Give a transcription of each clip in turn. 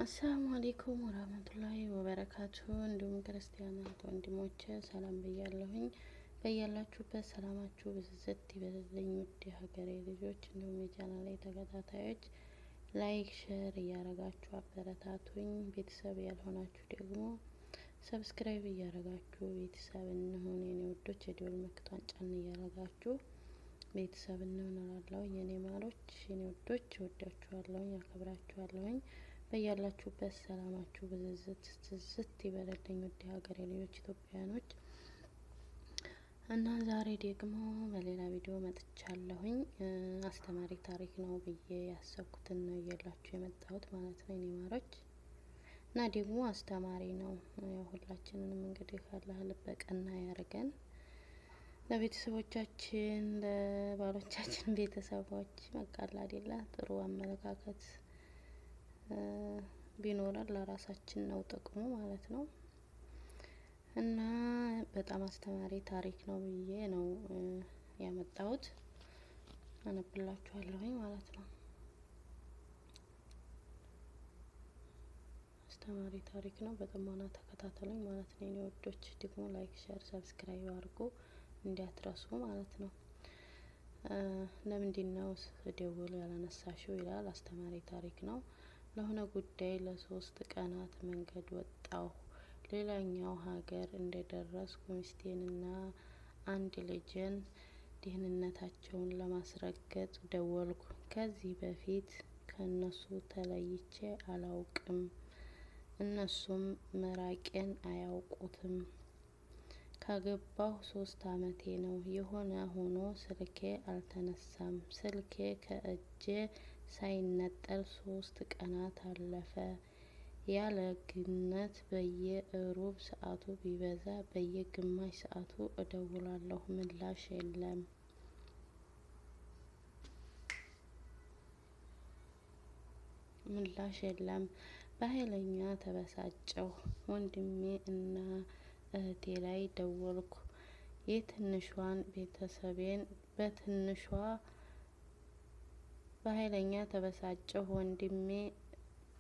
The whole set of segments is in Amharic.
አሰላሙ አሌይኩም ወራህመቱላሂ ወበረካቱ። እንዲሁም ክርስቲያናት ወንድሞቼ ሰላም ብያለሁኝ። በያላችሁበት ሰላማችሁ ብዝዝት ይበልልኝ። ውድ ሀገሬ ልጆች እንዲሁም የቻናሌ ተከታታዮች ላይክ ሼር እያረጋችሁ አበረታቱኝ። ቤተሰብ ያልሆናችሁ ደግሞ ሰብስክራይብ እያረጋችሁ ቤተሰብ እንሁን። የኔ ወዶች የደወል ምልክቷን ጫን እያረጋችሁ ቤተሰብ እንሁን እላለሁ። የኔ ማሮች የኔ ወዶች እወዳችኋለሁኝ፣ አከብራችኋለሁኝ። በያላችሁበት ሰላማችሁ ብዝዝት ትዝት ይበልልኝ። ውድ ሀገሬ ልጆች ኢትዮጵያኖች እና ዛሬ ደግሞ በሌላ ቪዲዮ መጥቻለሁኝ። አስተማሪ ታሪክ ነው ብዬ ያሰብኩትን ነው እየላችሁ የመጣሁት ማለት ነው የኔ ማሮች። እና ደግሞ አስተማሪ ነው። ያው ሁላችንንም እንግዲህ ካላህ ልበ ቀና ያርገን። ለቤተሰቦቻችን ለባሎቻችን ቤተሰቦች መቃል አይደለ ጥሩ አመለካከት ቢኖረን ለራሳችን ነው ጥቅሙ ማለት ነው። እና በጣም አስተማሪ ታሪክ ነው ብዬ ነው ያመጣሁት። አነብላችኋለሁኝ ማለት ነው። አስተማሪ ታሪክ ነው። በጥሞና ተከታተሉኝ ማለት ነው የኔ ወዶች። ደግሞ ላይክ ሼር ሰብስክራይብ አድርጉ እንዲያትረሱ ማለት ነው። ለምንድነው ደውል ያላነሳሽው ይላል። አስተማሪ ታሪክ ነው። ለሆነ ጉዳይ ለ3 ቀናት መንገድ ወጣሁ። ሌላኛው ሀገር እንደደረስኩ ሚስቴንና አንድ ልጅን ደህንነታቸውን ለማስረገጥ ደወልኩ። ከዚህ በፊት ከነሱ ተለይቼ አላውቅም፣ እነሱም መራቄን አያውቁትም። ካገባሁ 3 አመቴ ነው። የሆነ ሆኖ ስልኬ አልተነሳም። ስልኬ ከእጄ ሳይነጠል 3 ቀናት አለፈ። ያለ ግነት በየሩብ ሰዓቱ ቢበዛ በየግማሽ ሰዓቱ እደውላለሁ፣ ምላሽ የለም። በኃይለኛ ተበሳጨሁ። ወንድሜ እና እህቴ ላይ ደወልኩ። በኃይለኛ ተበሳጨሁ።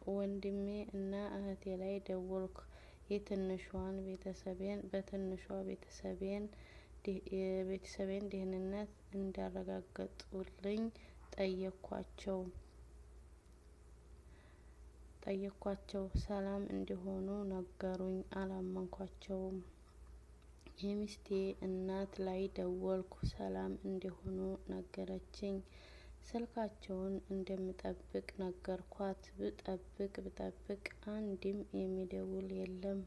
ወንድሜ እና እህቴ ላይ ደወልኩ። የቤተሰቤን ደህንነት እንዲያረጋግጡልኝ ጠየኳቸው። ሰላም እንዲሆኑ ነገሩኝ። አላመንኳቸውም። የሚስቴ እናት ላይ ደወልኩ። ሰላም እንዲሆኑ ነገረችኝ። ስልካቸውን እንደምጠብቅ ነገርኳት። ብጠብቅ አንድም የሚደውል የለም።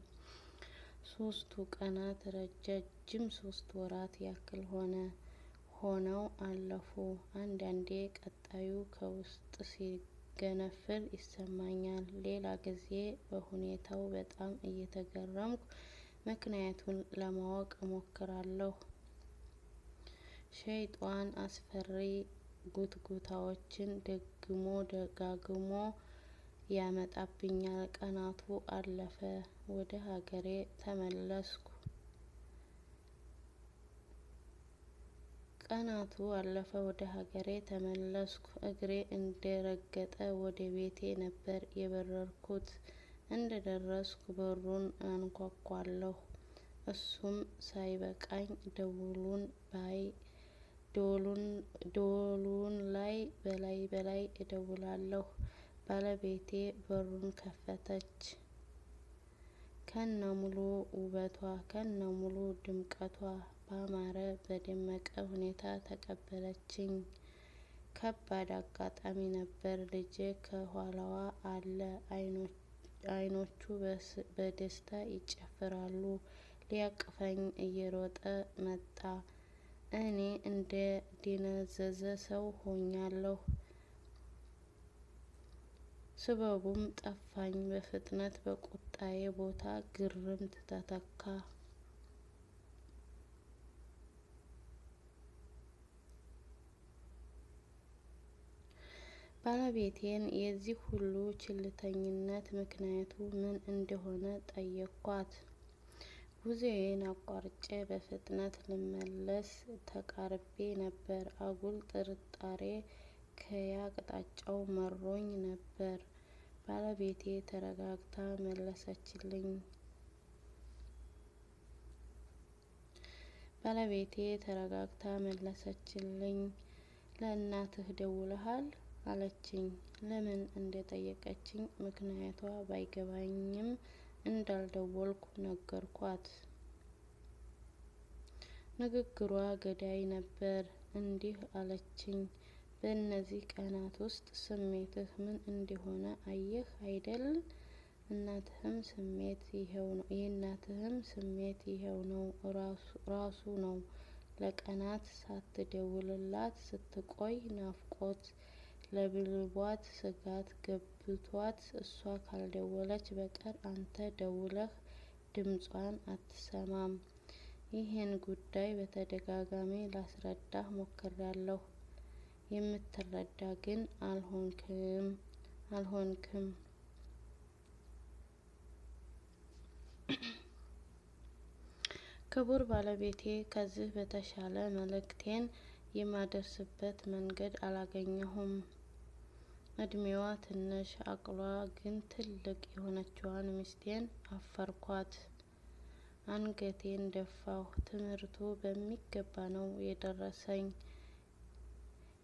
3ቱ ቀናት ረጃጅም 3 ወራት ያክል ሆነው አለፉ። አንዳንዴ ቀጣዩ ከውስጥ ሲገነፍል ይሰማኛል። ሌላ ጊዜ በሁኔታው በጣም እየተገረምኩ ምክንያቱን ለማወቅ እሞክራለሁ። ሸይጧን አስፈሪ ጉትጉታዎችን ደጋግሞ ያመጣብኛል። ቀናቱ አለፈ። ወደ ሀገሬ ተመለስኩ። እግሬ እንደረገጠ ወደ ቤቴ ነበር የበረርኩት። እንደደረስኩ በሩን አንኳኳለሁ። እሱም ሳይበቃኝ ደወሉን በላይ እደውላለሁ። ባለቤቴ በሩን ከፈተች። ከነሙሉ ውበቷ ከነሙሉ ድምቀቷ ባማረ በደመቀ ሁኔታ ተቀበለችኝ። ከባድ አጋጣሚ ነበር። ልጄ ከኋላዋ አለ። አይኖቹ በደስታ ይጨፍራሉ። ሊያቅፈኝ እየሮጠ መጣ። እኔ እንደ ደነዘዘ ሰው ሆኛለሁ። ስበቡም ጠፋኝ። በፍጥነት በቁጣዬ ቦታ ግርምት ተተካ። ባለቤቴን የዚህ ሁሉ ችልተኝነት ምክንያቱ ምን እንደሆነ ጠየኳት። ጉዞዬን አቋርጬ በፍጥነት ልመለስ ተቃርቤ ነበር። አጉል ጥርጣሬ ከያቅጣጫው መሮኝ ነበር። ባለቤቴ ተረጋግታ መለሰችልኝ። ለእናትህ ደውለሃል አለችኝ። ለምን እንደጠየቀችኝ ምክንያቷ ባይገባኝም እንዳልደወልኩ ነገርኳት። ንግግሯ ገዳይ ነበር። እንዲህ አለችኝ፣ በእነዚህ ቀናት ውስጥ ስሜትህ ምን እንደሆነ አየህ አይደል? የእናትህም ስሜት ይሄው ነው ራሱ ነው። ለቀናት ሳትደውልላት ስትቆይ ናፍቆት ለብልቧት ስጋት ገብቷት እሷ ካልደወለች በቀር አንተ ደውለህ ድምጿን አትሰማም። ይህን ጉዳይ በተደጋጋሚ ላስረዳህ ሞክሬያለሁ። የምትረዳ ግን አልሆንክም። ክቡር ባለቤቴ፣ ከዚህ በተሻለ መልእክቴን የማደርስበት መንገድ አላገኘሁም። እድሜዋ ትንሽ አቅሏ ግን ትልቅ የሆነችዋን ሚስቴን አፈርኳት። አንገቴን ደፋሁ። ትምህርቱ በሚገባ ነው የደረሰኝ።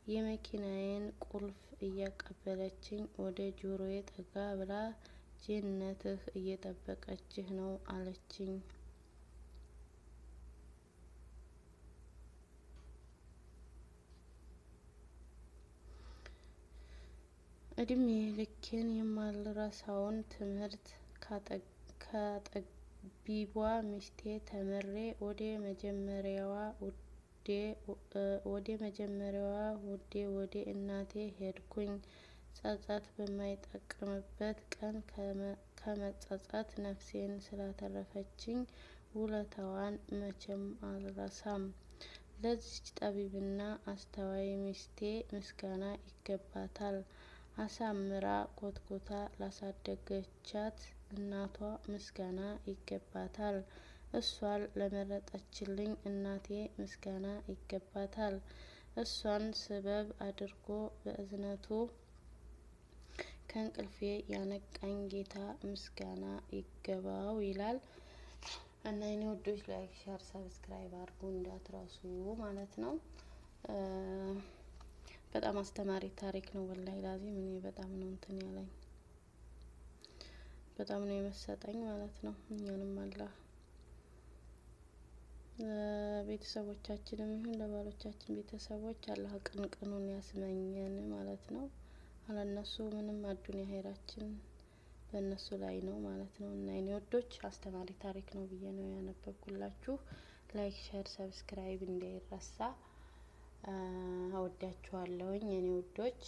የመኪናዬን ቁልፍ እያቀበለችኝ ወደ ጆሮዬ ጠጋ ብላ ጀነትህ እየጠበቀችህ ነው አለችኝ። እድሜ ልኬን የማልረሳውን ትምህርት ከጠቢቧ ሚስቴ ተምሬ ወደ እናቴ ሄድኩኝ። ጸጸት በማይጠቅምበት ቀን ከመጸጸት ነፍሴን ስላተረፈችኝ ውለታዋን መቼም አልረሳም። ለዚች ጠቢብና አስተዋይ ሚስቴ ምስጋና ይገባታል። አሳምራ ኮትኩታ ላሳደገቻት እናቷ ምስጋና ይገባታል። እሷን ለመረጠችልኝ እናቴ ምስጋና ይገባታል። እሷን ስበብ አድርጎ በእዝነቱ ከእንቅልፌ ያነቃኝ ጌታ ምስጋና ይገባው ይላል። እና የኔ ውዶች ላይክ፣ ሼር፣ ሰብስክራይብ አድርጉ እንዳትረሱ ማለት ነው። በጣም አስተማሪ ታሪክ ነው። ወላሂ ላዚም እኔ በጣም ነው እንትን ያለኝ፣ በጣም ነው የመሰጠኝ ማለት ነው። እኛንም አላህ ቤተሰቦቻችንም ይሁን ለባሎቻችን ቤተሰቦች አላህ ቅንቅኑን ያስመኘን ማለት ነው። አለነሱ ምንም አዱንያ ኸይራችን በእነሱ ላይ ነው ማለት ነው። እና የኔ ወዶች አስተማሪ ታሪክ ነው ብዬ ነው ያነበብኩላችሁ። ላይክ፣ ሼር፣ ሰብስክራይብ እንዳይረሳ። አወዳችኋለሁኝ የኔ ወዶች።